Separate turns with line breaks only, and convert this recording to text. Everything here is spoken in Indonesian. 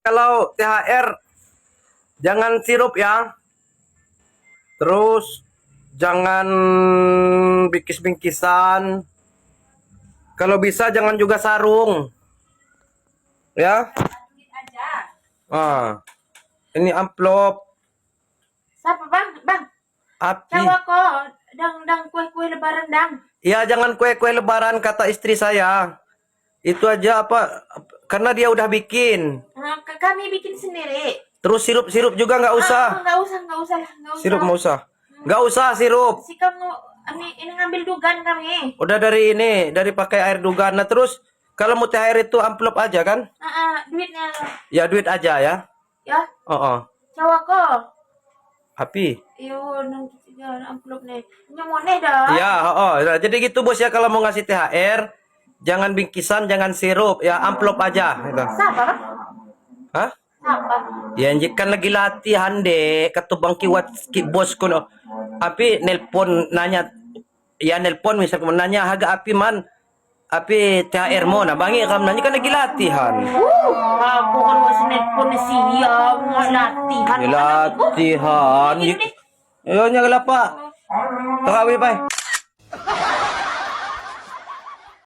Kalau THR jangan sirup ya. Terus jangan bingkis-bingkisan. Kalau bisa jangan juga sarung. Ya. Ah, ini amplop.
Siapa bang? Bang,
Api.
cawa ko, dang kue lebaran dang.
Ya jangan kue-kue lebaran kata istri saya. Itu aja apa? Karena dia udah bikin.
Kami bikin sendiri.
Terus sirup-sirup juga nggak usah.
Nggak usah lah, nggak usah.
Sirup nggak usah. Nggak usah sirup.
Si kamu ini ngambil dugan kami.
Udah dari pakai air dugan. Nah terus kalau mau THR itu amplop aja kan?
Duitnya.
Ya duit aja ya.
Ya.
Oh.
Cawa ko.
Api.
Iyo, nang tiga amplop nih. Nyomone dah.
Ya, Nah, jadi gitu bos ya kalau mau ngasih THR, jangan bingkisan, jangan sirup, ya amplop aja. Gitu.
Siapa bang?
Hah?
Siapa?
Ya kan lagi latihan deh, ketubang kiwat bos kuno. Api nelpon nanya, ya nelpon misalnya nanya harga api man, api THR mo na bangi kamu nanya kan lagi latihan.
Aku kan masih nelpon siang latihan.
Latihan. Yo nya galapa. Tahawi bay.